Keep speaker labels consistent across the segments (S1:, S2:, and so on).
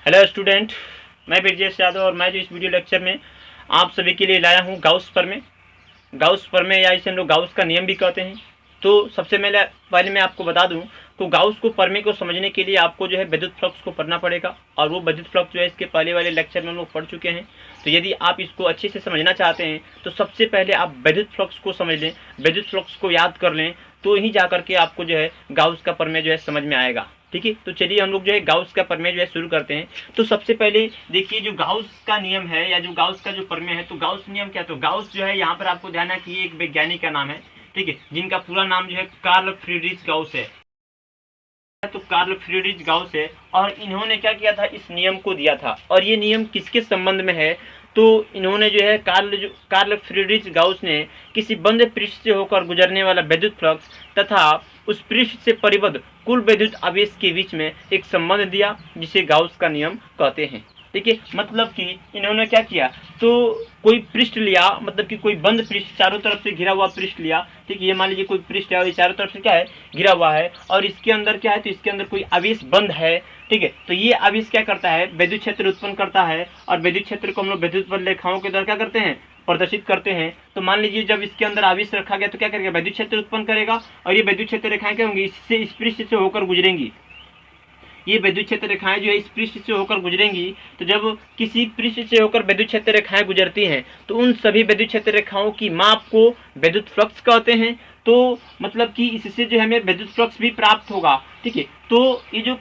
S1: Hello student, मैं ब्रजेश यादव और मैं जो इस वीडियो लेक्चर में आप सभी के लिए लाया हूँ गाउस प्रमेय या इसे हम लोग गाउस का नियम भी कहते हैं। तो सबसे पहले मैं आपको बता दूं तो गाउस को प्रमेय को समझने के लिए आपको जो है विद्युत फ्लक्स को पढ़ना पड़ेगा, और वो विद्युत फ्लक्स जो है इसके पहले वाले लेक्चर में हम लोग पढ़ चुके हैं। तो यदि आप इसको अच्छे से समझना चाहते हैं तो सबसे पहले आप विद्युत फ्लक्स को समझ लें, विद्युत फ्लक्स को याद कर लें, तो ही जा करके आपको जो है गाउस का प्रमेय जो है समझ में आएगा। ठीक है, तो चलिए हम लोग जो है गाउस का प्रमेय जो है शुरू करते हैं। तो सबसे पहले देखिए, जो गाउस का नियम है या जो गाउस का जो प्रमेय है, तो गाउस नियम क्या, तो गाउस जो है यहाँ पर आपको ध्यान है कि ये एक वैज्ञानिक का नाम है, ठीक है, जिनका पूरा नाम जो है कार्ल फ्रीडरिच गाउस है। तो कार्ल फ्रीडरिच गाउस है, और इन्होंने क्या किया था, इस नियम को दिया था। और ये नियम किसके संबंध में है, तो इन्होंने जो है कार्ल फ्रीडरिच गाउस ने किसी बंद पृष्ठ से होकर गुजरने वाला विद्युत फ्लक्स तथा उस पृष्ठ से परिबद्ध कुल विद्युत आवेश के बीच में एक संबंध दिया, जिसे गाउस का नियम कहते हैं। ठीक है, मतलब कि इन्होंने क्या किया, तो कोई पृष्ठ लिया, मतलब कि कोई बंद पृष्ठ, चारों तरफ से घिरा हुआ पृष्ठ लिया। ठीक है, ये मान लीजिए कोई पृष्ठ है और ये चारों तरफ से क्या है, घिरा हुआ है, और इसके अंदर क्या है, तो इसके अंदर कोई आवेश बंद है। ठीक है, तो ये आवेश क्या करता है, विद्युत क्षेत्र उत्पन्न करता है, और विद्युत क्षेत्र को हम लोग विद्युत बल रेखाओं के द्वारा क्या करते हैं, प्रदर्शित करते हैं। तो मान लीजिए जब इसके अंदर आवेश रखा गया तो क्या करेगा, विद्युत क्षेत्र उत्पन्न करेगा, और ये विद्युत क्षेत्र रेखाएं क्या होंगी, इससे इस पृष्ठ से होकर गुजरेंगी। ये विद्युत क्षेत्र रेखाएं जो है इस पृष्ठ से होकर गुजरेंगी। तो जब किसी पृष्ठ से होकर विद्युत क्षेत्र रेखाएं गुजरती हैं तो उन सभी विद्युत क्षेत्र रेखाओं की माप को विद्युत फ्लक्स कहते हैं। तो मतलब कि इससे जो हमें विद्युत फ्लक्स भी प्राप्त होगा। ठीक है, तो ये जो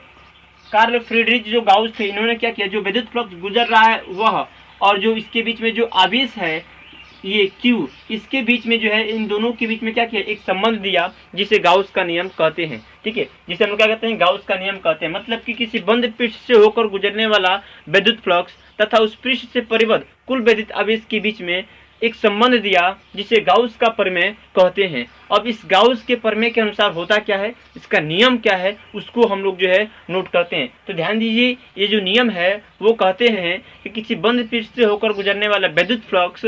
S1: कार्ल फ्रीडरिच जो गाउस थे, इन्होंने क्या किया, जो विद्युत फ्लक्स गुजर रहा है वह, और जो इसके बीच में जो आवेश है ये Q, इसके बीच में जो है, इन दोनों के बीच में क्या किया, एक संबंध दिया, जिसे गाउस का नियम कहते हैं। ठीक है, जिसे हम क्या कहते हैं, गाउस का नियम कहते हैं। मतलब कि किसी बंद पृष्ठ से होकर गुजरने वाला विद्युत फ्लक्स तथा उस पृष्ठ से परिबद्ध कुल विद्युत आवेश के बीच में एक संबंध दिया, जिसे गाउस का प्रमेय कहते हैं। अब इस गाउस के प्रमेय के अनुसार होता क्या है, इसका नियम क्या है, उसको हम लोग जो है नोट करते हैं। तो ध्यान दीजिए, ये जो नियम है वो कहते हैं कि किसी बंद पृष्ठ से होकर गुजरने वाला विद्युत फ्लक्स,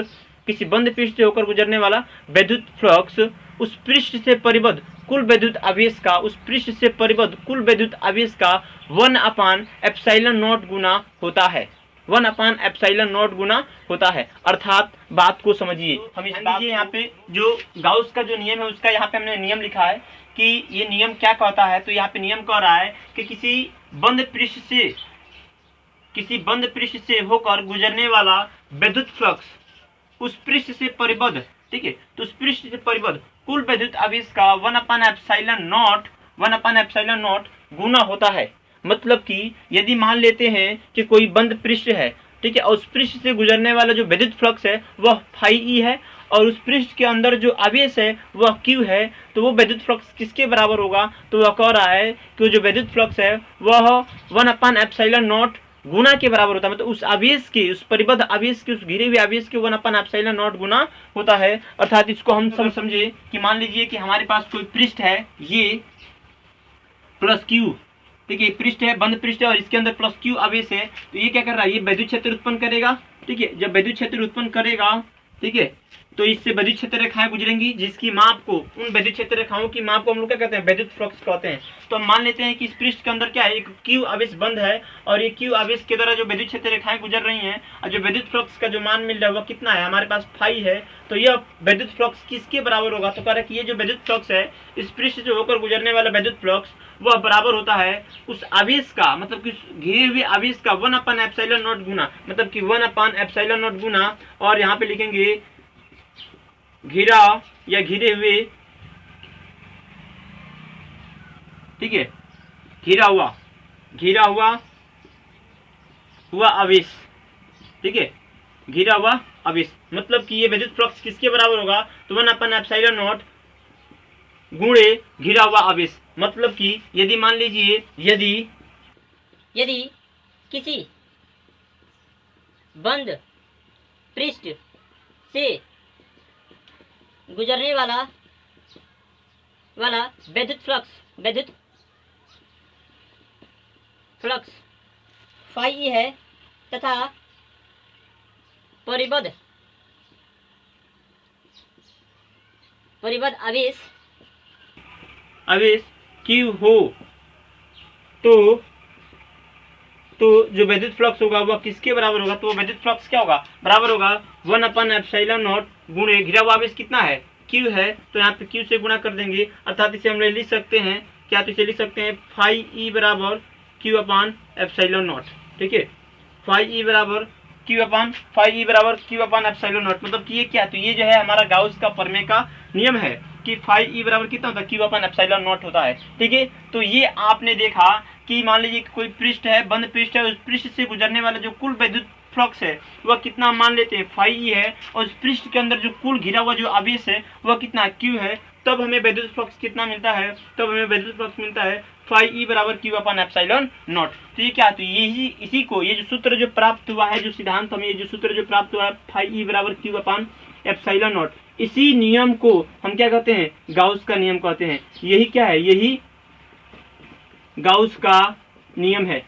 S1: किसी बंद पृष्ठ से होकर गुजरने वाला विद्युत फ्लक्स उस पृष्ठ से परिबद्ध कुल विद्युत आवेश का, उस पृष्ठ से परिबद्ध कुल विद्युत आवेश का 1/ε0 गुना होता है। 1/ε0 गुना होता है। अर्थात बात को समझिए, हम इस बात यहाँ पे जो गाउस का जो नियम है उसका यहाँ पे हमने नियम लिखा है कि ये नियम क्या कहता है। तो यहाँ पे नियम कह रहा है कि किसी बंद पृष्ठ से होकर गुजरने वाला विद्युत फ्लक्स उस पृष्ठ से परिबद्ध, ठीक है, तो उस पृष्ठ से परिबद्ध कुल विद्युत आवेश का 1/ε0 गुना होता है। मतलब कि यदि मान लेते हैं कि कोई बंद पृष्ठ है, ठीक है, और उस पृष्ठ से गुजरने वाला जो विद्युत फ्लक्स है वह φE है, और उस पृष्ठ के अंदर जो आवेश है वह Q है, तो वो विद्युत फ्लक्स किसके बराबर होगा, तो वह कह रहा है कि जो विद्युत फ्लक्स है वह 1/ε0 गुना के बराबर होता है। मतलब उस आवेश के, उस परिबद्ध आवेश के, उस घिरे हुए आवेश के 1/ε0 गुना होता है। अर्थात इसको हम सब समझे कि मान लीजिए कि हमारे पास कोई पृष्ठ है, ये प्लस Q, ठीक है, पृष्ठ है, बंद पृष्ठ है, और इसके अंदर प्लस Q आवेश है। तो ये क्या कर रहा है, ये विद्युत क्षेत्र उत्पन्न करेगा। ठीक है, जब विद्युत क्षेत्र उत्पन्न करेगा, ठीक है, तो इससे विद्युत क्षेत्र रेखाएं गुजरेंगी, जिसकी माप को, उन विद्युत क्षेत्र रेखाओं की माप को हम लोग क्या कहते हैं, विद्युत फ्लक्स कहते हैं। तो हम मान लेते हैं कि इस पृष्ठ के अंदर क्या है, एक Q आवेश बंद है, और ये Q आवेश के द्वारा जो विद्युत क्षेत्र रेखाएं गुजर रही हैं, और जो विद्युत फ्लक्स का जो मान मिल रहा है वह कितना है, हमारे पास φ है। तो यह विद्युत फ्लक्स किसके बराबर होगा, तो कह रहा है कि ये जो विद्युत फ्लक्स है, इस पृष्ठ से होकर गुजरने वाला विद्युत फ्लक्स वह बराबर होता है उस आवेश का, मतलब कि घिरे हुए आवेश का 1/ε0 गुना, मतलब कि 1/ε0 गुना, और यहाँ पे लिखेंगे घिरा या घिरे हुए, ठीक है, घिरा हुआ आवेश, ठीक है, घिरा हुआ आवेश। मतलब कि ये विद्युत फ्लक्स किसके बराबर होगा, तो 1/ε0 गुणे घिरा हुआ आवेश। मतलब कि यदि मान लीजिए,
S2: यदि किसी बंद पृष्ठ से गुजरने वाला विद्युत फ्लक्स φE है, तथा परिबद्ध
S1: आवेश Q हो, तो तो जो विद्युत फ्लक्स होगा वह किसके बराबर होगा, तो विद्युत फ्लक्स क्या होगा, बराबर होगा 1/ε0 गुणे घिरा हुआ आवेश कितना है, Q है, तो यहाँ पे Q से गुणा कर देंगे, अर्थात इसे हम लिख सकते हैं क्या, तो इसे लिख सकते हैं फाई ई बराबर Q/ε0। ठीक है, फाई ई बराबर Q/ε0, मतलब कि ये क्या, तो ये जो है हमारा गाउस का प्रमेय का नियम है कि फाई ई बराबर कितना होता है, Q/ε0 होता है। ठीक है, तो ये आपने देखा कि मान लीजिए कोई पृष्ठ है, बंद पृष्ठ है, उस पृष्ठ से गुजरने वाला जो कुल विद्युत फ्लक्स है वह कितना मान लेते हैं, फाई ई है, और उस पृष्ठ के अंदर जो कुल घिरा हुआ जो आवेश है वह कितना Q है, तब हमें विद्युत फ्लक्स कितना मिलता है, तब हमें विद्युत फ्लक्स मिलता है फाई ई बराबर Q/ε0। तो ये क्या, तो यही इसी को, ये जो सूत्र जो प्राप्त हुआ है, जो सिद्धांत हमें, ये जो सूत्र जो प्राप्त हुआ है फाई ई बराबर Q/ε0, इसी नियम को हम क्या कहते हैं, गाउस का नियम कहते हैं। यही क्या है, यही गाउस का नियम है।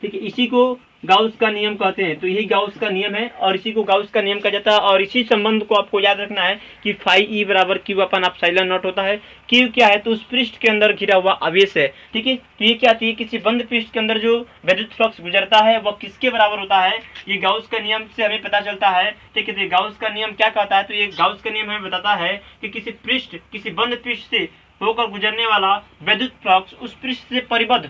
S1: ठीक है, इसी को गाउस का नियम कहते हैं। तो यही गाउस का नियम है और इसी को गाउस का नियम कहा जाता है। और इसी संबंध को आपको याद रखना है कि फाई ई बराबर Q/ε0 होता है। Q क्या है, तो उस पृष्ठ के अंदर घिरा हुआ आवेश है। ठीक है, तो ये क्या, तो ये किसी बंद पृष्ठ के अंदर जो विद्युत फ्लक्स गुजरता है वह किसके बराबर होता है, ये गाउस का नियम से हमें पता चलता है। ठीक है, तो गाउस का नियम क्या कहता है, तो ये गाउस का नियम हमें बताता है कि किसी बंद पृष्ठ से होकर गुजरने वाला विद्युत फ्लक्स उस पृष्ठ से परिबद्ध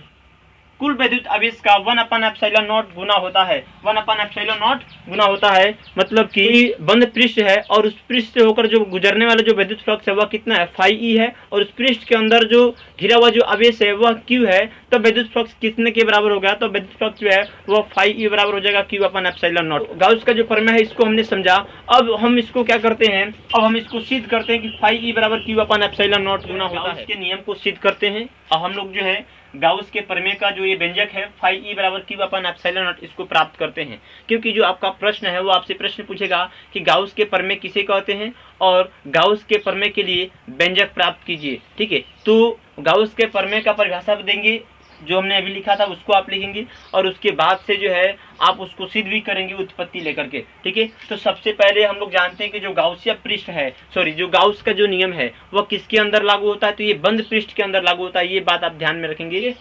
S1: कुल विद्युत आवेश का 1/ε0 गुना होता है, 1/ε0 गुना होता है। मतलब कि बंद पृष्ठ है और उस पृष्ठ से होकर जो गुजरने वाला जो विद्युत फ्लक्स है वह कितना है, फाई ई है, और उस पृष्ठ के अंदर जो घिरा हुआ जो आवेश है वह Q है, तो विद्युत फ्लक्स कितने के बराबर हो गया, तो विद्युत फ्लक्स जो है वह फाई ई बराबर हो जाएगा Q/ε0। गाउस का जो प्रमेय है इसको हमने समझा। अब हम इसको क्या करते हैं, अब हम इसको सिद्ध करते हैं कि फाई ई बराबर Q/ε0 गुना होता है। इसके नियम को सिद्ध करते हैं। अब हम लोग जो है गाउस के प्रमेय का जो ये व्यंजक है फाई ई बराबर Q/ε0 इसको प्राप्त करते हैं। क्योंकि जो आपका प्रश्न है वो आपसे प्रश्न पूछेगा कि गाउस के प्रमेय किसे कहते हैं और गाउस के प्रमेय के लिए व्यंजक प्राप्त कीजिए। ठीक है, तो गाउस के प्रमेय का परिभाषा देंगे, जो हमने अभी लिखा था उसको आप लिखेंगे और उसके बाद से जो है आप उसको सिद्ध भी करेंगे उत्पत्ति लेकर के। ठीक है, तो सबसे पहले हम लोग जानते हैं कि जो गाउसिया पृष्ठ है, जो गाउस का जो नियम है वह किसके अंदर लागू होता है, तो ये बंद पृष्ठ के अंदर लागू होता है। ये बात आप ध्यान में रखेंगे।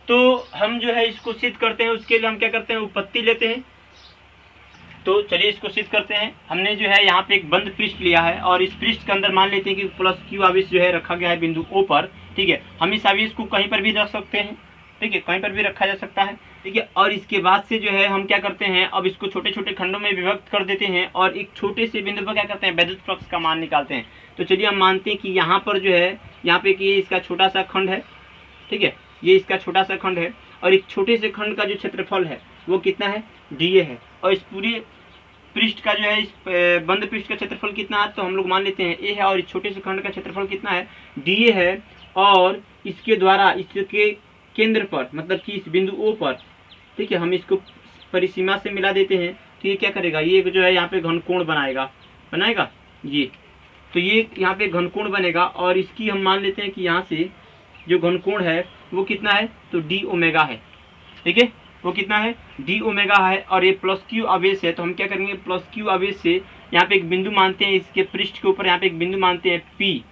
S1: तो हम जो है इसको सिद्ध करते हैं, उसके लिए हम क्या करते हैं, उत्पत्ति लेते हैं। तो चलिए इसको सिद्ध करते हैं। हमने जो है यहाँ पे एक बंद पृष्ठ लिया है और इस पृष्ठ के अंदर मान लेते हैं कि +Q आवेश जो है रखा गया है बिंदु O पर। ठीक है, हम इस आवेश को कहीं पर भी रख सकते हैं। ठीक है, कहीं पर भी रखा जा सकता है। ठीक है, और इसके बाद से जो है हम क्या करते हैं, अब इसको छोटे छोटे खंडों में विभक्त कर देते हैं और एक छोटे से बिंदु पर क्या करते हैं, विद्युत फ्लक्स का मान निकालते हैं। तो चलिए हम मानते हैं कि यहाँ पर जो है, यहाँ पे कि इसका छोटा सा खंड है। ठीक है, ये इसका छोटा सा खंड है और एक छोटे से खंड का जो क्षेत्रफल है वो कितना है, DA है, और इस पूरे पृष्ठ का जो है, इस बंद पृष्ठ का क्षेत्रफल कितना है, तो हम लोग मान लेते हैं A है, और इस छोटे से खंड का क्षेत्रफल कितना है, DA है, और इसके द्वारा इसके केंद्र पर, मतलब कि इस बिंदु O पर, ठीक है, हम इसको परिसीमा से मिला देते हैं। तो ये क्या करेगा, ये जो है यहाँ पे घनकोण बनाएगा ये, तो ये यहाँ पे घनकोण बनेगा और इसकी हम मान लेते हैं कि यहाँ से जो घनकोण है वो कितना है, तो d⍵ है। ठीक है, वो कितना है, d⍵ है, और ये +Q आवेश है। तो हम क्या करेंगे, +Q आवेश से यहाँ पे एक बिंदु मानते हैं, इसके पृष्ठ के ऊपर यहाँ पे एक बिंदु मानते हैं P।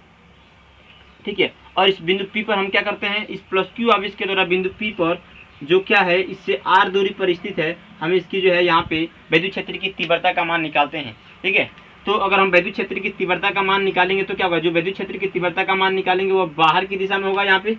S1: ठीक है, और इस बिंदु P पर हम क्या करते हैं, इस +Q आवेश के द्वारा बिंदु P पर जो क्या है, इससे r दूरी पर स्थित है, हम इसकी जो है यहाँ पे विद्युत क्षेत्र की तीव्रता का मान निकालते हैं। ठीक है, तो अगर हम विद्युत क्षेत्र की तीव्रता का मान निकालेंगे तो क्या होगा, जो विद्युत क्षेत्र की तीव्रता का मान निकालेंगे वो बाहर की दिशा में होगा, यहाँ पे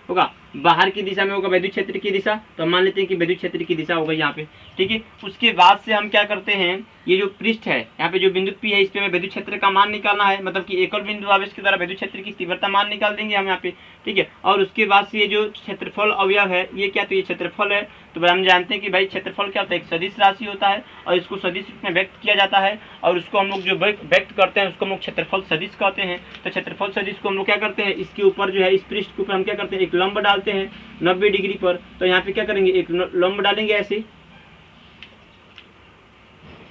S1: होगा बाहर की दिशा में होगा विद्युत क्षेत्र की दिशा। तो हम मान लेते हैं कि विद्युत क्षेत्र की दिशा होगा यहाँ पे। ठीक है, उसके बाद से हम क्या करते हैं, ये जो पृष्ठ है यहाँ पे जो बिंदु P है, इस पे हमें विद्युत क्षेत्र का मान निकालना है, मतलब कि एकल बिंदु आवेश के द्वारा विद्युत क्षेत्र की तीव्रता मान निकाल देंगे हम यहाँ पे। ठीक है, और उसके बाद से ये जो क्षेत्रफल अवयव है ये क्या, तो ये क्षेत्रफल है। तो हम जानते हैं कि भाई क्षेत्रफल क्या होता है, एक सदिश राशि होता है और इसको सदिश रूप में व्यक्त किया जाता है, और उसको हम लोग जो व्यक्त करते हैं उसको हम लोग क्षेत्रफल सदिश कहते हैं। तो क्षेत्रफल सदिश को हम लोग क्या करते हैं, इसके ऊपर जो है, इस पृष्ठ के ऊपर हम क्या करते हैं, एक लंब डालते हैं 90 डिग्री पर। तो यहाँ पे क्या करेंगे, एक लंब डालेंगे ऐसे।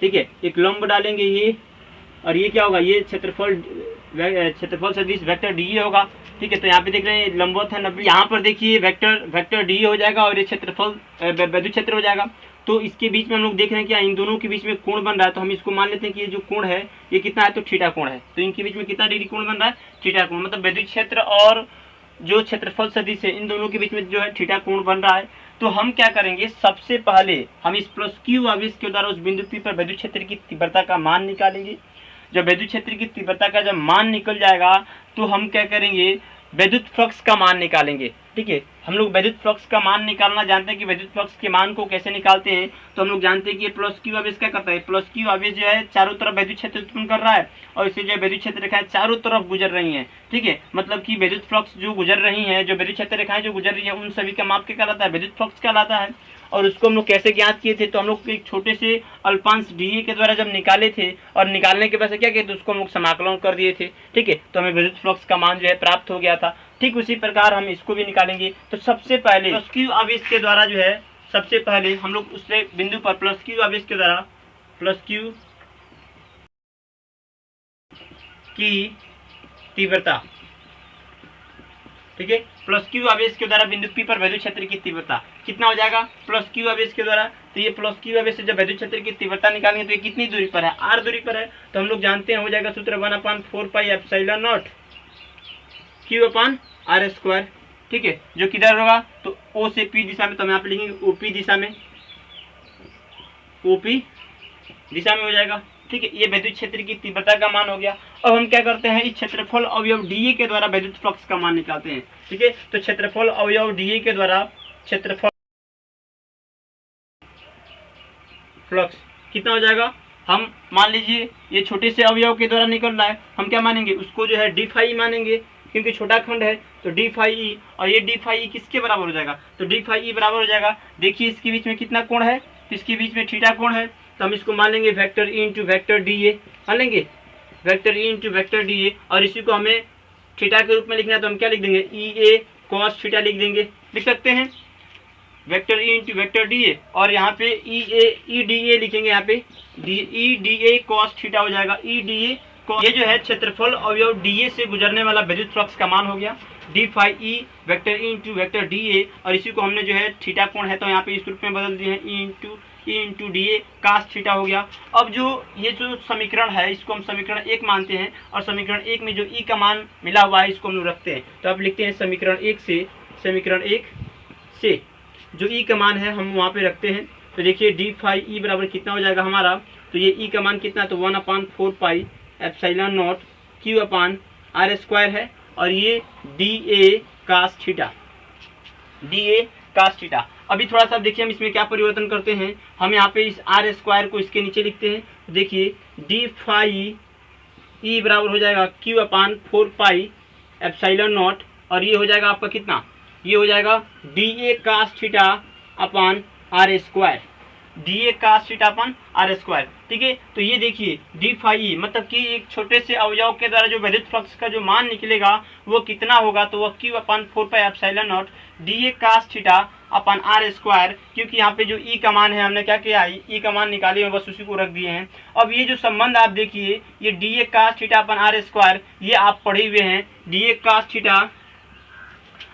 S1: ठीक है, एक लंब डालेंगे ये, और ये क्या होगा, ये क्षेत्रफल सदिश वेक्टर DA होगा। ठीक है, तो यहाँ पे देख रहे हैं लंबवत है 90, यहाँ पर देखिए वेक्टर DA हो जाएगा और ये क्षेत्रफल विद्युत क्षेत्र हो जाएगा। तो इसके बीच में हम लोग देख रहे हैं कि इन दोनों के बीच में कोण बन रहा है, तो हम इसको मान लेते हैं कि ये जो कोण है ये कितना है, तो थीटा कोण है। तो इनके बीच में कितना डिग्री कोण बन रहा है, थीटा कोण, मतलब विद्युत क्षेत्र और जो क्षेत्रफल सदिश है इन दोनों के बीच में जो है थीटा कोण बन रहा है। तो हम क्या करेंगे, सबसे पहले हम इस प्लस क्यू आवेश के द्वारा उस बिंदु P पर विद्युत क्षेत्र की तीव्रता का मान निकालेंगे। जब विद्युत क्षेत्र की तीव्रता का जब मान निकल जाएगा तो हम क्या करेंगे, विद्युत फ्लक्स का मान निकालेंगे। ठीक है, हम लोग विद्युत फ्लक्स का मान निकालना जानते हैं कि विद्युत फ्लक्स के मान को कैसे निकालते हैं। तो हम लोग जानते हैं कि प्लस क्यू आवेश क्या करता है, प्लस क्यू आवेश जो है चारों तरफ विद्युत क्षेत्र उत्पन्न कर रहा है और इसे जो विद्युत क्षेत्र रेखाएं चारों तरफ गुजर रही हैं। ठीक है, मतलब कि विद्युत फ्लक्स जो गुजर रही है, जो विद्युत क्षेत्र रेखाएं जो गुजर रही है, उन सभी का माप क्या कहलाता है, विद्युत फ्लक्स कहलाता है। और उसको हम लोग कैसे ज्ञात किए थे, तो हम लोग एक छोटे से अल्पांश डी के द्वारा जब निकाले थे और निकालने के बाद क्या किए थे, उसको हम लोग समाकलन कर दिए थे। ठीक है, तो हमें विद्युत फ्लक्स का मान जो है प्राप्त हो गया था। ठीक उसी प्रकार हम इसको भी निकालेंगे। तो सबसे पहले प्लस क्यू आवेश के द्वारा जो है, सबसे पहले हम लोग उस बिंदु पर प्लस क्यू आवेश के द्वारा प्लस क्यू की तीव्रता, ठीक है, प्लस क्यू आवेश के द्वारा बिंदु P पर विद्युत क्षेत्र की तीव्रता कितना हो जाएगा, प्लस क्यू आवेश के द्वारा। तो ये प्लस क्यू आवेश से जब विद्युत क्षेत्र की तीव्रता निकालेंगे तो ये कितनी दूरी पर है, r दूरी पर है। तो हम लोग जानते हैं हो जाएगा सूत्र 1/4 पाई एप्सिलॉन नॉट Q/r²। ठीक है, जो किधर होगा तो O से P दिशा में, तो हम यहाँ पे लिखेंगे OP दिशा में, OP दिशा में हो जाएगा। ठीक है, ये विद्युत क्षेत्र की तीव्रता का मान हो गया। अब हम क्या करते हैं, इस क्षेत्रफल अवयव dA के द्वारा विद्युत फ्लक्स का मान निकालते हैं। ठीक है, तो क्षेत्रफल अवयव dA के द्वारा क्षेत्रफल फ्लक्स कितना हो जाएगा, हम मान लीजिए ये छोटे से अवयव के द्वारा निकल रहा है, हम क्या मानेंगे, उसको जो है d फाई मानेंगे क्योंकि छोटा खंड है। तो d फाई ई, और ये d फाई ई किसके बराबर हो जाएगा, तो d फाई ई बराबर हो जाएगा, देखिए इसके बीच में कितना कोण है, तो इसके बीच में थीटा कोण है। तो हम इसको मान लेंगे vector E into vector d ए, मान लेंगे vector E into vector d A, और इसी को हमें थीटा के रूप में लिखना है तो हम क्या लिख देंगे, ई ए कॉस थीटा लिख देंगे, लिख सकते हैं vector E into vector d A, और यहाँ पे ई डी ए लिखेंगे, यहाँ पे E D A cos theta हो जाएगा, ई डी ए। ये जो है क्षेत्रफल अवयव डी ए से गुजरने वाला विद्युत फ्लक्स का मान हो गया, d phi E vector E into vector d A, और इसी को हमने जो है थीटा कोण है तो यहाँ पे इस रूप में बदल दिए हैं, E into d A cos theta हो गया। अब जो ये जो समीकरण है इसको हम समीकरण 1 मानते हैं, और समीकरण 1 में जो ई का मान मिला हुआ है इसको हम लोग रखते हैं। तो अब लिखते हैं समीकरण 1 से जो ई का मान है हम वहाँ पे रखते हैं। तो देखिए डी फाई ई बराबर कितना हो जाएगा हमारा, तो ये ई का मान कितना, तो 1/4 पाई एप्सिलॉन नॉट Q/r² है, और ये D A cos theta, d A cos theta. अभी थोड़ा सा देखिए हम इसमें क्या परिवर्तन करते हैं, हम यहाँ पे इस r² को इसके नीचे लिखते हैं। देखिए डी फाई ई बराबर हो जाएगा Q/4 पाई एप्सिलॉन नॉट, और ये हो जाएगा आपका कितना, ये हो जाएगा d A cos theta upon r², d A cos theta upon r²। ठीक है, तो ये देखिए डी फाई ई मतलब कि एक छोटे से अवयव के द्वारा जो विद्युत फ्लक्स का जो मान निकलेगा वो कितना होगा, तो वह Q/4 pi epsilon naught d A cos theta upon r², क्योंकि यहाँ पे जो ई का मान है हमने क्या किया, ई का मान निकाले बस उसी को रख दिए हैं। अब ये जो संबंध आप देखिए, ये D A cos theta upon r², ये आप पढ़े हुए हैं, D A cos theta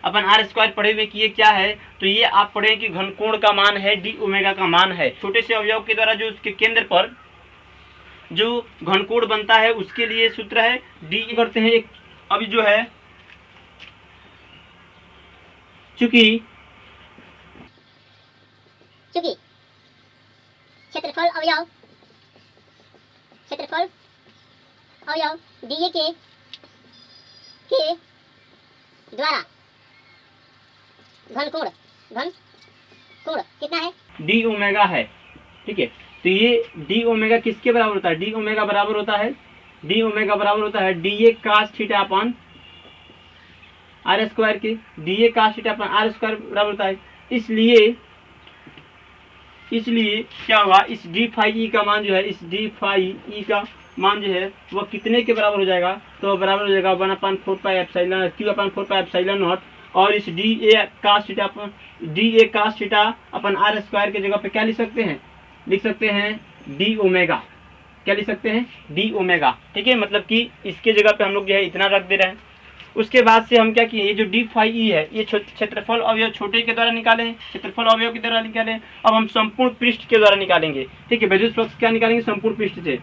S1: upon r² पढ़े हुए कि ये क्या है, तो ये आप पढ़े कि घनकोण का मान है, डी ओमेगा का मान है। छोटे से अवयव के द्वारा जो उसके केंद्र पर जो घनकोण बनता है उसके लिए सूत्र है डी करते हैं एक। अभी जो है चूंकि
S2: क्षेत्रफल अवयव डीए के द्वारा घनकोण कितना है,
S1: डी ओमेगा है। ठीक है, तो ये डी ओमेगा किसके बराबर होता है, डी ओमेगा बराबर होता है d A cos theta upon r² के, d A cos theta upon r² बराबर होता है। इसलिए क्या होगा, इस डी फाई ई का मान जो है, इस डी फाई ई का मान जो है वह कितने के बराबर हो जाएगा, तो बराबर हो जाएगा 1/4 pi epsilon Q/4 pi epsilon not, और इस D A cos theta upon r² के जगह पे क्या लिख सकते हैं, डी ओमेगा, क्या लिख सकते हैं, डी ओमेगा। ठीक है, मतलब कि इसके जगह पे हम लोग जो है इतना रख दे रहे हैं। उसके बाद से हम क्या किए, ये जो डी फाई ई है ये क्षेत्रफल अवयव छोटे के द्वारा निकाले, क्षेत्रफल अवयव के द्वारा निकाले। अब हम संपूर्ण पृष्ठ के द्वारा निकालेंगे। ठीक है, विद्युत फ्लक्स क्या निकालेंगे, संपूर्ण पृष्ठ से।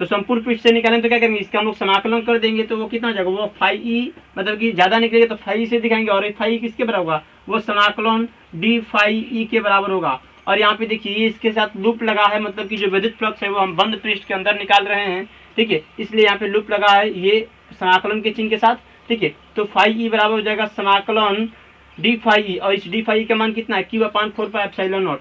S1: तो संपूर्ण पृष्ठ से निकालें तो क्या करेंगे, इसका हम लोग समाकलन कर देंगे तो वो कितना हो जाएगा, वो फाई ई, मतलब कि ज्यादा निकलेगा तो फाई से दिखाएंगे, और फाई किसके बराबर होगा, वो समाकलन डी फाई ई के बराबर होगा। और यहाँ पे देखिए ये इसके साथ लूप लगा है, मतलब कि जो विद्युत फ्लक्स है वो हम बंद पृष्ठ के अंदर निकाल रहे हैं, ठीक है, इसलिए यहाँ पे लूप लगा है ये समाकलन के चिन्ह के साथ, ठीक है। तो फाई ई बराबर हो जाएगा समाकलन डी फाई ई, और इस डी फाई ई का मान कितना है, क्यू अपान 4πε0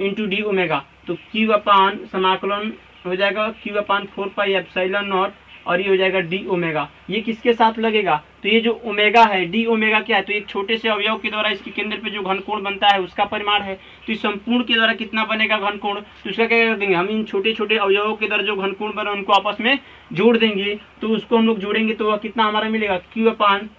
S1: इंटू डी ओमेगा। तो क्यू अपान समाकलन हो जाएगा क्यू अपान 4πε0 और ये हो जाएगा डी ओमेगा। ये किसके साथ लगेगा, तो ये जो ओमेगा है, डी ओमेगा क्या है, तो एक छोटे से अवयव के द्वारा इसके केंद्र पे जो घनकोण बनता है उसका परिमाण है। तो इस संपूर्ण के द्वारा कितना बनेगा घनकोण, तो उसका क्या कर देंगे, हम इन छोटे छोटे अवयवों के द्वारा जो घनकोण बने उनको आपस में जोड़ देंगे। तो उसको हम लोग जोड़ेंगे तो वह कितना हमारा मिलेगा, क्यू अपान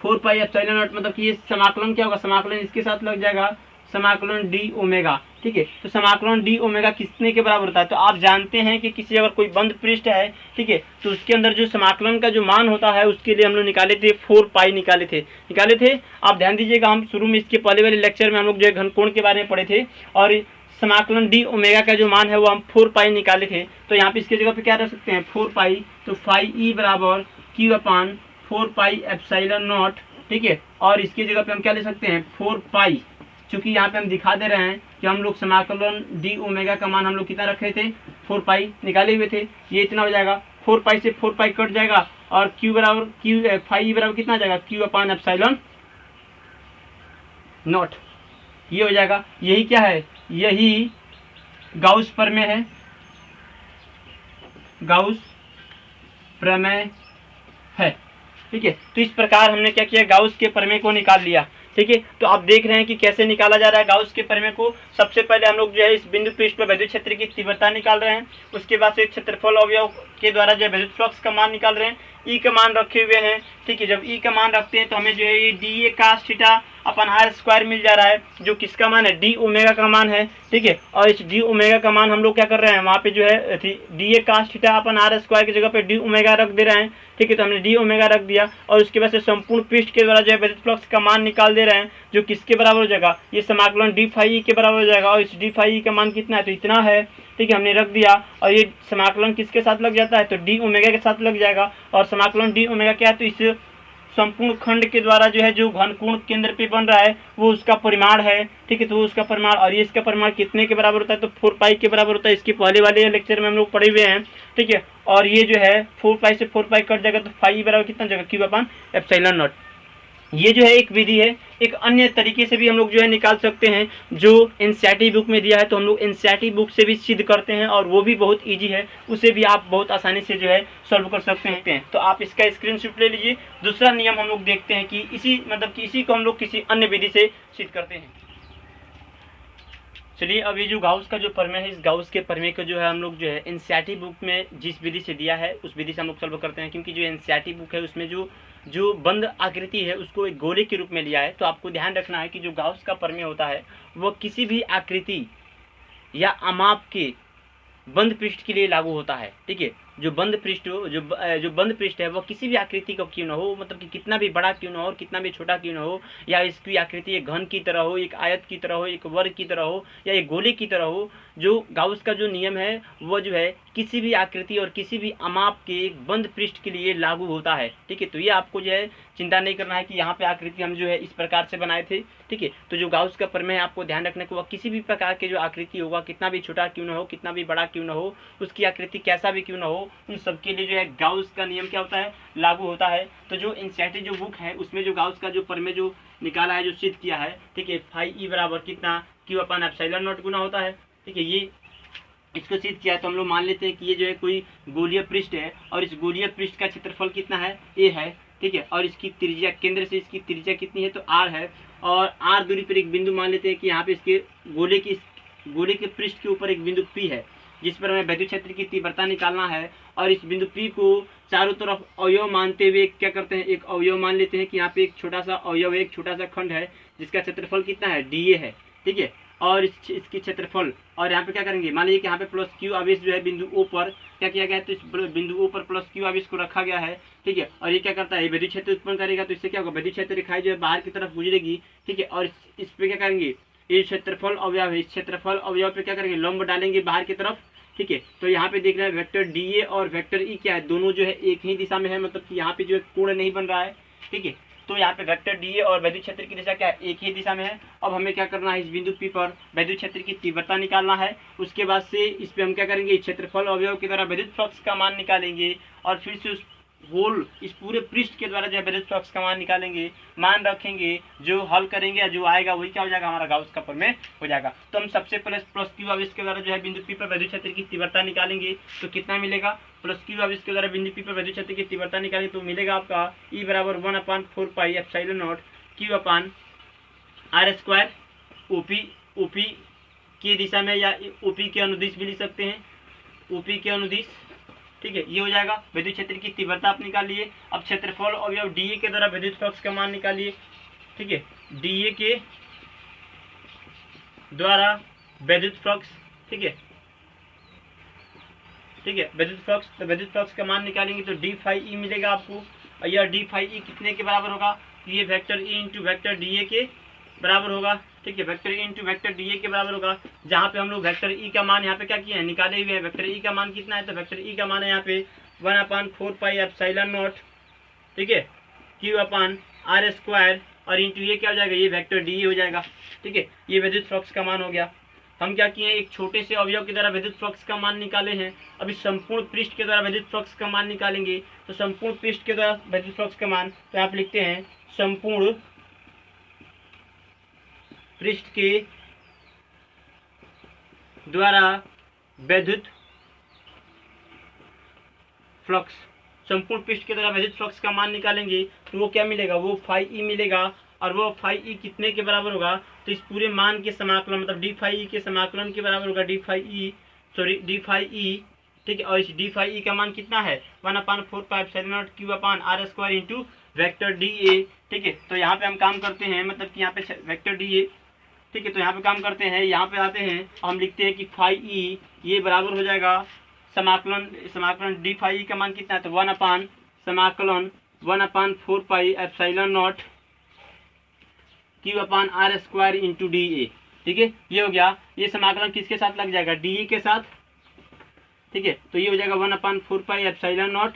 S1: 4πε0, मतलब कि ये समाकलन क्या होगा, समाकलन इसके साथ लग जाएगा समाकलन डी ओमेगा, ठीक है। तो समाकलन डी ओमेगा कितने के बराबर होता है, तो आप जानते हैं कि किसी अगर कोई बंद पृष्ठ है, ठीक है, तो उसके अंदर जो समाकलन का जो मान होता है उसके लिए हम लोग निकाले थे 4π निकाले थे। आप ध्यान दीजिएगा, हम शुरू में इसके पहले वाले लेक्चर में हम लोग जो है घनकोण के बारे में पढ़े थे और समाकलन डी ओमेगा का जो मान है वो हम 4π निकाले थे। तो यहाँ पे इसके जगह पे क्या रख सकते हैं 4π, तो फाई ई बराबर क्यू अपान 4πε0, ठीक है, और इसकी जगह पे हम क्या ले सकते हैं 4π, चूंकि यहाँ पे हम दिखा दे रहे हैं कि हम लोग समाकलन डी ओमेगा का मान हम लोग कितना रखे थे 4π निकाले हुए थे, ये इतना हो जाएगा 4π से 4π कट जाएगा और क्यू बराबर फाई बराबर कितना आ जाएगा क्यू अपान एप्सिलॉन नॉट, ये हो जाएगा। यही क्या है, यही गाउस प्रमेय है, गाउस प्रमेय है, ठीक है। तो इस प्रकार हमने क्या किया, गाउस के प्रमेय को निकाल लिया, ठीक है। तो आप देख रहे हैं कि कैसे निकाला जा रहा है गाउस के प्रमेय को। सबसे पहले हम लोग जो है इस बिंदु पृष्ठ पर विद्युत क्षेत्र की तीव्रता निकाल रहे हैं, उसके बाद से क्षेत्रफल अवयव के द्वारा जो है विद्युत फ्लक्स का मान निकाल रहे हैं, ई का मान रखे हुए हैं, ठीक है। जब ई का मान रखते हैं तो हमें जो है ये D A cos theta upon are square मिल जा रहा है, जो किसका मान है, डी ओमेगा का मान है, ठीक है। और इस डी ओमेगा का मान हम लोग क्या कर रहे हैं, वहाँ पे जो है d A cos theta upon are square की जगह पे डी ओमेगा रख दे रहे हैं, ठीक है। तो हमने डी ओमेगा रख दिया और उसके बाद से संपूर्ण पृष्ठ के द्वारा जो है विद्युत फ्लक्स का मान निकाल दे रहे हैं, जो किसके बराबर हो जाएगा, ये समाकलन डी फाई के बराबर हो जाएगा। और इस डी फाई का मान कितना है, तो इतना है, ठीक है, हमने रख दिया। और ये समाकलन किसके साथ लग जाता है, तो डी ओमेगा के साथ लग जाएगा। और समाकलन डी ओमेगा क्या है, तो इस संपूर्ण खंड के द्वारा जो है जो घनकोण केंद्र पे बन रहा है वो उसका परिमाण है, ठीक है। तो उसका परिमाण, और ये इसका परिमाण कितने के बराबर होता है, तो 4π के बराबर होता है। इसके पहले वाले लेक्चर में हम लोग पढ़े हुए हैं, ठीक है। और ये जो है 4π से 4π कट जाएगा तो फाई बराबर कितना जाएगा, क्यू अपान एप्सिलॉन नॉट। ये जो है एक विधि है। एक अन्य तरीके से भी हम लोग जो है निकाल सकते हैं, जो एनसीईआरटी बुक में दिया है, तो हम लोग एनसीईआरटी बुक से भी सिद्ध करते हैं और वो भी बहुत इजी है, उसे भी आप बहुत आसानी से जो है सॉल्व कर सकते हैं। तो आप इसका स्क्रीनशॉट ले लीजिए। दूसरा नियम हम लोग देखते हैं कि इसी को हम लोग किसी अन्य विधि से सिद्ध करते हैं। चलिए, अब ये जो गाउस का जो प्रमेय है, इस गाउस के प्रमेय को जो है हम लोग जो है एनसीईआरटी बुक में जिस विधि से दिया है उस विधि से हम लोग सॉल्व करते हैं। क्योंकि जो एनसीईआरटी बुक है उसमें जो बंद आकृति है उसको एक गोले के रूप में लिया है। तो आपको ध्यान रखना है कि जो गाउस का प्रमेय होता है वो किसी भी आकृति या अमाप के बंद पृष्ठ के लिए लागू होता है, ठीक है। जो बंद पृष्ठ है वो किसी भी आकृति का क्यों ना हो, मतलब कि कितना भी बड़ा क्यों ना हो और कितना भी छोटा क्यों ना हो, या इसकी आकृति एक घन की तरह हो, एक आयत की तरह हो, एक वर्ग की तरह हो, या एक गोले की तरह हो, जो गाउस का जो नियम है वो जो है किसी भी आकृति और किसी भी अमाप के एक बंद पृष्ठ के लिए लागू होता है, ठीक है। तो ये आपको जो है चिंता नहीं करना है कि यहाँ पे आकृति हम जो है इस प्रकार से बनाए थे, ठीक है। तो जो गाउस का प्रमेय है आपको ध्यान रखने को, वह किसी भी प्रकार के जो आकृति होगा, कितना भी छोटा क्यों ना हो, कितना भी बड़ा क्यों ना हो, उसकी आकृति कैसा भी क्यों ना हो, उन सबके लिए जो है गाउस का नियम क्या होता है, लागू होता है। तो जो एनसीईआरटी जो बुक है उसमें जो गाउस का जो प्रमेय जो निकाला है, जो सिद्ध किया है, ठीक है, फाई ई बराबर कितना, क्यू अपान एप्सिलॉन नॉट गुना होता है, ठीक है। ये इसको सिद्ध किया है तो हम लोग मान लेते हैं कि ये जो है कोई गोलीय पृष्ठ है और इस गोलीय पृष्ठ का क्षेत्रफल कितना है, ए है, ठीक है। और इसकी त्रिज्या, केंद्र से इसकी त्रिज्या कितनी है, तो आर है। और आर दूरी पर एक बिंदु मान लेते हैं कि यहाँ पे इसके गोले के पृष्ठ के ऊपर एक बिंदु पी है, जिस पर हमें विद्युत क्षेत्र की तीव्रता निकालना है। और इस बिंदु पी को चारों तरफ अवयव मानते हुए क्या करते हैं, एक अवयव मान लेते हैं कि यहाँ पे एक छोटा सा अवयव है, एक छोटा सा खंड है जिसका क्षेत्रफल कितना है, डी ए है, ठीक है। और इसकी क्षेत्रफल, और यहाँ पे क्या करेंगे, मान लीजिए कि यहाँ पे प्लस क्यू आवेश जो है बिंदु ओ पर क्या किया गया है, तो इस बिंदु ओ पर प्लस क्यू आवेश को रखा गया है, ठीक है। और ये क्या करता है, विद्युत क्षेत्र उत्पन्न करेगा। तो इससे क्या होगा, विद्युत क्षेत्र रेखाएं जो है बाहर की तरफ गुजरेगी, ठीक है। और इस पे क्या करेंगे, ये क्षेत्रफल अवयव है, इस क्षेत्रफल अवयव पे क्या करेंगे, लंब डालेंगे बाहर की तरफ, ठीक है। तो यहाँ पे देख रहे हैं वेक्टर डी ए और वेक्टर ई क्या है, दोनों जो है एक ही दिशा में है, मतलब कि यहाँ पे जो है कोण नहीं बन रहा है। ठीक है, तो यहाँ पे वेक्टर डी ए और विद्युत क्षेत्र की दिशा क्या है, एक ही दिशा में है। अब हमें क्या करना है, इस बिंदु पी पर विद्युत क्षेत्र की तीव्रता निकालना है। उसके बाद से इस पे हम क्या करेंगे, क्षेत्रफल अवयव के द्वारा विद्युत फ्लक्स का मान निकालेंगे और फिर से उस होल इस पूरे पृष्ठ के द्वारा जो है विद्युत फ्लक्स का मान निकालेंगे, मान रखेंगे, जो हल करेंगे या जो आएगा वही क्या हो जाएगा, हमारा गाउस का प्रमेय हो जाएगा। तो हम सबसे पहले प्लस क्यू आवेश के द्वारा जो है बिंदु पी पर विद्युत क्षेत्र की तीव्रता निकालेंगे। तो कितना मिलेगा, प्लस क्यू आवेश के द्वारा बिंदु पी पर विद्युत क्षेत्र की तीव्रता निकालेंगे तो मिलेगा आपका E बराबर 1/4 पाई epsilon not Q upon R square. OP की दिशा में या ओपी के अनुदिश भी लिख सकते हैं, ओपी के अनुदिश। ठीक है, ये हो जाएगा। विद्युत क्षेत्र की तीव्रता आप निकाल लिए। अब क्षेत्रफल अवयव डीए के द्वारा विद्युत फ्लक्स का मान निकालिए। ठीक है, डीए के द्वारा विद्युत फ्लक्स, ठीक है, विद्युत फ्लक्स, तो विद्युत फ्लक्स का मान निकालेंगे तो डी फाई ई मिलेगा आपको। और यह डी फाई ई कितने के बराबर होगा, तो ये vector E into vector d ए के बराबर होगा। ठीक है, vector E into vector d ए के बराबर होगा, जहाँ पे हम लोग वेक्टर ई का मान यहाँ पे क्या किए हैं, निकाले हुए हैं। वेक्टर ई का मान कितना है, तो वेक्टर ई का मान है यहाँ पे 1/4 पाई एप्सिलॉन नॉट, ठीक है, Q अपान R स्क्वायर और इंटू ये क्या हो जाएगा, ये वेक्टर डी ए हो जाएगा। ठीक है, ये विद्युत फ्लक्स का मान हो गया। हम क्या किए हैं, एक छोटे से अवयव के द्वारा विद्युत फ्लक्स का मान निकाले हैं। अभी संपूर्ण पृष्ठ के द्वारा विद्युत फ्लक्स का मान निकालेंगे। तो संपूर्ण पृष्ठ के द्वारा विद्युत फ्लक्स का मान, तो आप लिखते हैं संपूर्ण पृष्ठ के द्वारा विद्युत फ्लक्स, संपूर्ण पृष्ठ के द्वारा विद्युत फ्लक्स का मान निकालेंगे तो वो क्या मिलेगा, वो फाई ई मिलेगा। और वो फाई ई कितने के बराबर होगा, तो इस पूरे मान के समाकलन, मतलब डी फाई ई के समाकलन के बराबर होगा, डी फाई ई। ठीक है, और इस डी फाई ई का मान कितना है, 1/4 पाई epsilon not Q upon R square into vector d ए। ठीक है, तो यहाँ पे हम काम करते हैं, मतलब कि यहाँ पे वेक्टर डी ए। ठीक है, तो यहाँ पे काम करते हैं, यहाँ पे आते हैं, हम लिखते हैं कि फाई ई ये बराबर हो जाएगा समाकलन डी फाई ई का मान कितना है, तो 1/4 पाई epsilon not Q upon R square into d ए। ठीक है, ये हो गया। ये समाकलन किसके साथ लग जाएगा, डी ए के साथ। ठीक है, तो ये हो जाएगा 1/4 पाई epsilon not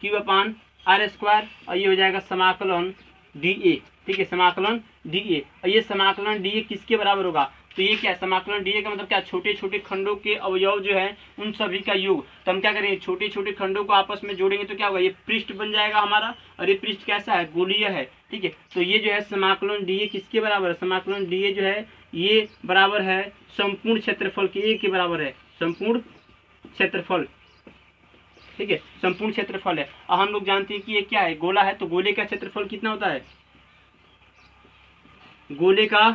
S1: Q upon R square और ये हो जाएगा समाकलन डी ए। ठीक है, समाकलन डी ए। और ये समाकलन डी ए किसके बराबर होगा, तो ये क्या है, समाकलन डी ए का मतलब क्या, छोटे छोटे खंडों के अवयव जो है उन सभी का योग। तो हम क्या करेंगे, छोटे छोटे खंडों को आपस में जोड़ेंगे तो क्या होगा, ये पृष्ठ बन जाएगा हमारा। और ये पृष्ठ कैसा है, गोलीय है। ठीक है, तो ये जो है समाकलन डी ए किसके बराबर है, समाकलन डी ए जो है ये बराबर है संपूर्ण क्षेत्रफल के, ए के बराबर है संपूर्ण क्षेत्रफल। ठीक है, संपूर्ण क्षेत्रफल है। और हम लोग जानते हैं कि ये क्या है, गोला है, तो गोले का क्षेत्रफल कितना होता है, गोले का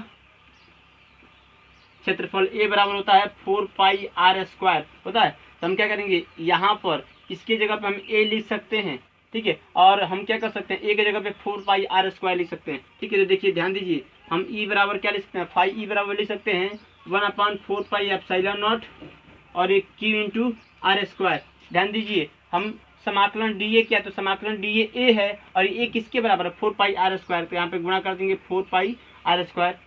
S1: क्षेत्रफल ए बराबर होता है 4 पाई R स्क्वायर होता है। तो हम क्या करेंगे, यहाँ पर इसके जगह पे हम ए लिख सकते हैं। ठीक है, और हम क्या कर सकते हैं, ए की जगह पे 4 पाई R स्क्वायर लिख सकते हैं। ठीक है, तो देखिए ध्यान दीजिए, हम ई बराबर क्या लिख सकते हैं, फाई ई बराबर लिख सकते हैं 1/4 पाई एप्सिलॉन नॉट और एक Q इंटू R स्क्वायर। ध्यान दीजिए, हम समाकलन डी ए क्या है, तो समाकलन डी ए है और ए किसके बराबर है, 4 पाई R स्क्वायर। तो यहाँ पे गुणा कर देंगे 4 पाई R स्क्वायर।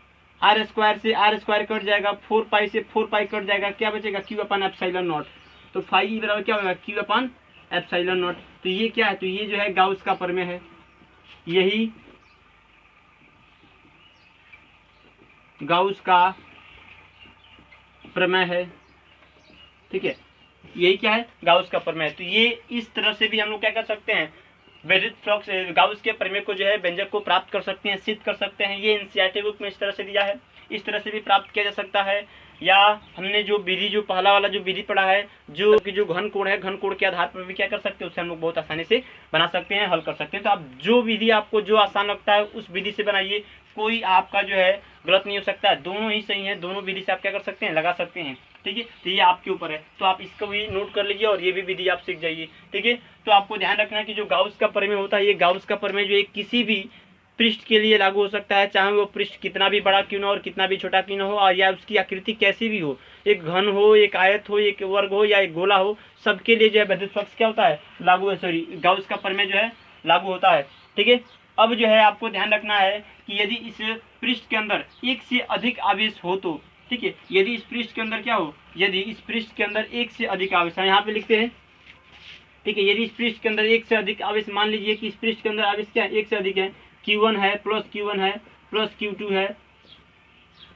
S1: R स्क्वायर से R स्क्वायर कट जाएगा, 4 पाई से 4 पाई कट जाएगा, क्या बचेगा, Q अपान एप्सिलॉन नॉट। तो फाई ई बराबर क्या होगा, Q अपान एप्सिलॉन नॉट। तो ये क्या है, तो ये जो है गाउस का प्रमेय है, यही गाउस का प्रमेय है। ठीक है, यही क्या है, गाउस का प्रमेय। तो ये इस तरह से भी हम लोग क्या कर सकते हैं, विद्युत फ्लक्स गाउस के प्रमेय को जो है व्यंजक को प्राप्त कर सकते हैं, सिद्ध कर सकते हैं। ये एनसीईआरटी बुक में इस तरह से दिया है, इस तरह से भी प्राप्त किया जा सकता है। या हमने जो विधि, जो पहला वाला जो विधि पढ़ा है, जो घन कोण है, घन कोण के आधार पर भी क्या कर सकते हैं, उससे हम लोग बहुत आसानी से बना सकते हैं, हल कर सकते हैं। तो आप जो विधि आपको जो आसान लगता है उस विधि से बनाइए, कोई आपका जो है गलत नहीं हो सकता है, दोनों ही सही है, दोनों विधि से आप क्या कर सकते हैं, लगा सकते हैं। ठीक है, तो ये आपके ऊपर है, तो आप इसको भी नोट कर लीजिए और ये भी विधि आप सीख जाइए। ठीक है, तो आपको ध्यान रखना है कि जो गाउस का प्रमेय होता है, ये गाउस का प्रमेय जो है किसी भी पृष्ठ के लिए लागू हो सकता है, चाहे वो पृष्ठ कितना भी बड़ा क्यों ना हो और कितना भी छोटा क्यों ना हो, और या उसकी आकृति कैसी भी हो, एक घन हो, एक आयत हो, एक वर्ग हो या एक गोला हो, सबके लिए जो है विद्युत फ्लक्स क्या होता है, लागू है, सॉरी गाउस का प्रमेय जो है लागू होता है। ठीक है, अब जो है आपको ध्यान रखना है कि यदि इस पृष्ठ के अंदर एक से अधिक आवेश हो तो, ठीक ठीक है। यदि इस पृष्ठ के अंदर क्या हो, यदि इस पृष्ठ के अंदर एक से अधिक आवेश है, यहाँ पे लिखते हैं, ठीक है। यदि इस पृष्ठ के अंदर एक से अधिक आवेश, मान लीजिए कि इस पृष्ठ के अंदर आवेश क्या है, एक से अधिक है, Q1 है, प्लस Q1 है, प्लस Q2 है,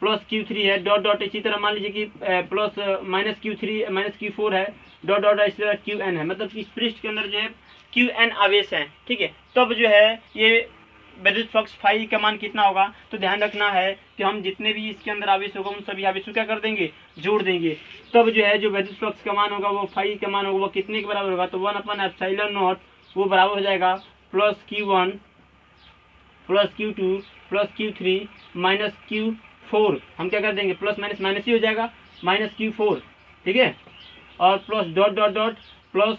S1: प्लस Q3 है, डॉट डॉट, इसी तरह मान लीजिए कि plus minus Q3 minus Q4 है, डॉट डॉट, इसी तरह Qn है, मतलब कि इस पृष्ठ के अंदर जो है Qn आवेश है, ठीक है। तब जो है ये विद्युत फ्लक्स फाई का मान कितना होगा, तो ध्यान रखना है कि हम जितने भी इसके अंदर आवेश होगा उन सभी आवेश को क्या कर देंगे, जोड़ देंगे। तब जो है जो विद्युत फ्लक्स का मान होगा वो फाई का मान होगा वो कितने के बराबर होगा, तो 1/ε0 वो बराबर हो जाएगा plus Q1 plus Q2 plus Q3 minus Q4, हम क्या कर देंगे, प्लस माइनस माइनस ही हो जाएगा, माइनस Q4, ठीक है, और plus dot dot dot plus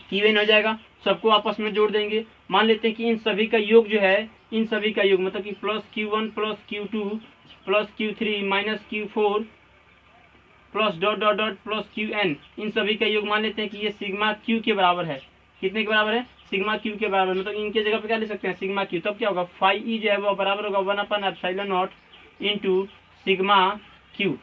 S1: Qn हो जाएगा, सबको आपस में जोड़ देंगे। मान लेते हैं कि इन सभी का योग जो है, इन सभी का योग मतलब कि plus Q1 plus Q2 plus Q3 minus Q4 plus dot dot dot plus Qn, इन सभी का योग मान लेते हैं कि ये सिग्मा Q के बराबर है। कितने के बराबर है, सिग्मा Q के बराबर, मतलब इनके जगह पे क्या ले सकते हैं, सिग्मा Q। तब क्या होगा, फाई ई जो है वो बराबर होगा 1/ε0 इंटू सिग्मा Q,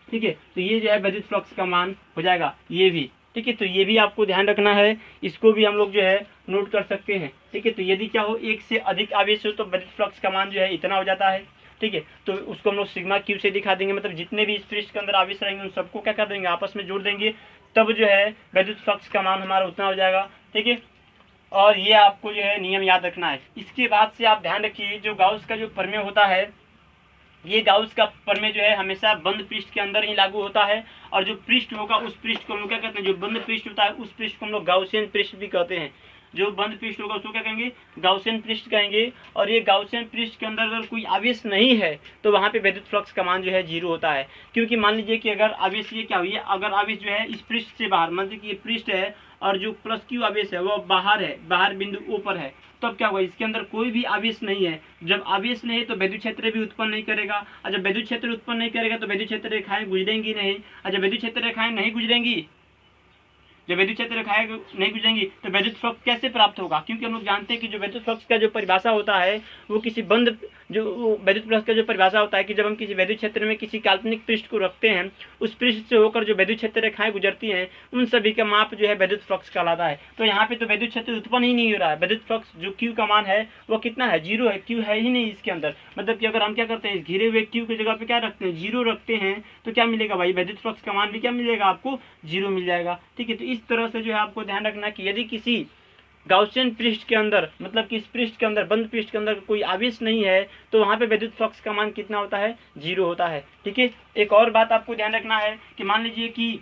S1: ठीक है। तो ये जो है विद्युत फ्लक्स का मान हो जाएगा, ये भी, ठीक है। तो ये भी आपको ध्यान रखना है, इसको भी हम लोग जो है नोट कर सकते हैं, ठीक है। तो यदि क्या हो, एक से अधिक आवेश हो तो विद्युत फ्लक्स का मान जो है इतना हो जाता है, ठीक है। तो उसको हम लोग सिग्मा Q से दिखा देंगे, मतलब जितने भी इस पृष्ठ के अंदर आवेश रहेंगे उन सबको क्या कर देंगे, आपस में जोड़ देंगे, तब जो है विद्युत फ्लक्स का मान हमारा उतना हो जाएगा, ठीक है। और ये आपको जो है नियम याद रखना है। इसके बाद से आप ध्यान रखिए, जो गाउस का जो प्रमेय होता है, ये गाउस का प्रमेय जो है हमेशा बंद पृष्ठ के अंदर ही लागू होता है, और जो पृष्ठ होगा उस पृष्ठ को हम लोग क्या कहते हैं, जो बंद पृष्ठ होता है उस पृष्ठ को हम लोग गाउसियन पृष्ठ भी कहते हैं। जो बंद पृष्ठ होगा उसको क्या कहेंगे, गाउसियन पृष्ठ कहेंगे। और ये गाउसियन पृष्ठ के अंदर अगर कोई आवेश नहीं है तो वहाँ पे विद्युत फ्लक्स का मान जो है 0 होता है, क्योंकि मान लीजिए कि अगर आवेश ये क्या हुई है, अगर आवेश जो है इस पृष्ठ से बाहर, मान लीजिए कि ये पृष्ठ है और जो प्लस Q आवेश है वो बाहर है, बाहर बिंदु O पर है, तब क्या होगा, इसके अंदर कोई भी आवेश नहीं है। जब आवेश नहीं है तो विद्युत क्षेत्र भी उत्पन्न नहीं करेगा, और जब विद्युत क्षेत्र उत्पन्न नहीं करेगा तो विद्युत क्षेत्र रेखाएं गुजरेंगी नहीं, और जब विद्युत क्षेत्र रेखाएं नहीं गुजरेंगी, जब विद्युत क्षेत्र रेखाएं नहीं गुजरेंगी तो विद्युत फ्लक्स कैसे प्राप्त होगा, क्योंकि हम लोग जानते हैं कि जो विद्युत फ्लक्स का जो परिभाषा होता है वो किसी बंद, जो विद्युत फ्लक्स का जो परिभाषा होता है कि जब हम किसी विद्युत क्षेत्र में किसी काल्पनिक पृष्ठ को रखते हैं, उस पृष्ठ से होकर जो विद्युत क्षेत्र रेखाएं गुजरती हैं उन सभी का माप जो है विद्युत फ्लक्स कहलाता है। तो यहाँ पे तो विद्युत क्षेत्र उत्पन्न ही नहीं हो रहा है, विद्युत फ्लक्स जो Q का मान है वो कितना है, 0 है, Q है ही नहीं इसके अंदर। मतलब कि अगर हम क्या करते हैं, घिरे हुए Q की जगह पे क्या रखते हैं, 0 रखते हैं, तो क्या मिलेगा भाई, विद्युत फ्लक्स का मान भी क्या मिलेगा आपको, 0 मिल जाएगा, ठीक है। तो इस तरह से जो है आपको ध्यान रखना कि यदि किसी गाउसियन पृष्ठ के अंदर, मतलब कि इस पृष्ठ के अंदर, बंद पृष्ठ के अंदर कोई आवेश नहीं है तो वहाँ पे विद्युत फ्लक्स का मान कितना होता है, 0 होता है, ठीक है। एक और बात आपको ध्यान रखना है कि मान लीजिए कि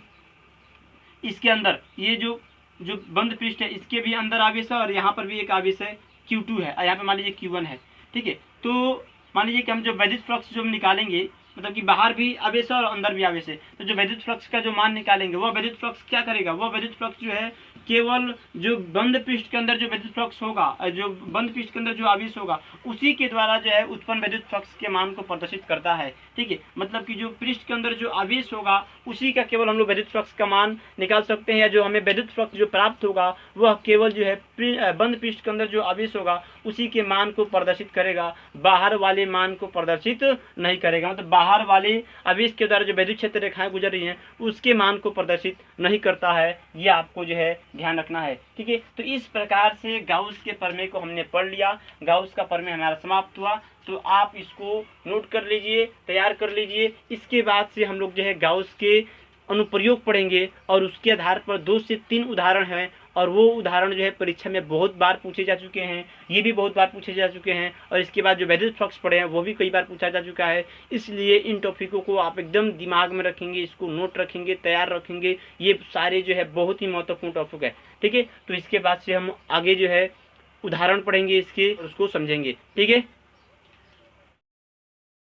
S1: इसके अंदर ये जो बंद पृष्ठ है इसके भी अंदर आवेश है और यहाँ पर भी एक आवेश है Q2 है, और यहाँ पे मान लीजिए Q1 है, ठीक है। तो मान लीजिए कि हम जो विद्युत फ्लक्स जो हम निकालेंगे, मतलब कि बाहर भी आवेश है और अंदर भी आवेश है, तो जो विद्युत फ्लक्स का जो मान निकालेंगे वो विद्युत फ्लक्स क्या करेगा, वो विद्युत फ्लक्स जो है केवल जो बंद पृष्ठ के अंदर जो विद्युत फ्लक्स होगा, जो बंद पृष्ठ के अंदर जो आवेश होगा उसी के द्वारा जो है उत्पन्न विद्युत फ्लक्स के मान को प्रदर्शित करता है, ठीक है। मतलब कि जो पृष्ठ के अंदर जो आवेश होगा उसी का केवल हम लोग विद्युत फ्लक्स का मान निकाल सकते हैं, या जो हमें विद्युत फ्लक्स जो प्राप्त होगा वह केवल जो है बंद पृष्ठ के अंदर जो आवेश होगा उसी के मान को प्रदर्शित करेगा, बाहर वाले मान को प्रदर्शित नहीं करेगा। मतलब बाहर वाले आवेश के द्वारा जो विद्युत क्षेत्र रेखाएं गुजर रही हैं उसके मान को प्रदर्शित नहीं करता है, ये आपको जो है ध्यान रखना है, ठीक है। तो इस प्रकार से गाउस के प्रमेय को हमने पढ़ लिया, गाउस का प्रमेय हमारा समाप्त हुआ। तो आप इसको नोट कर लीजिए, तैयार कर लीजिए। इसके बाद से हम लोग जो है गाउस के अनुप्रयोग पढ़ेंगे और उसके आधार पर 2 से 3 उदाहरण हैं, और वो उदाहरण जो है परीक्षा में बहुत बार पूछे जा चुके हैं, ये भी बहुत बार पूछे जा चुके हैं, और इसके बाद जो विद्युत फ्लक्स पढ़े हैं वो भी कई बार पूछा जा चुका है। इसलिए इन टॉपिकों को आप एकदम दिमाग में रखेंगे, इसको नोट रखेंगे, तैयार रखेंगे, ये सारे जो है बहुत ही महत्वपूर्ण टॉपिक है, ठीक है। तो इसके बाद से हम आगे जो है उदाहरण पढ़ेंगे इसके, उसको समझेंगे, ठीक है।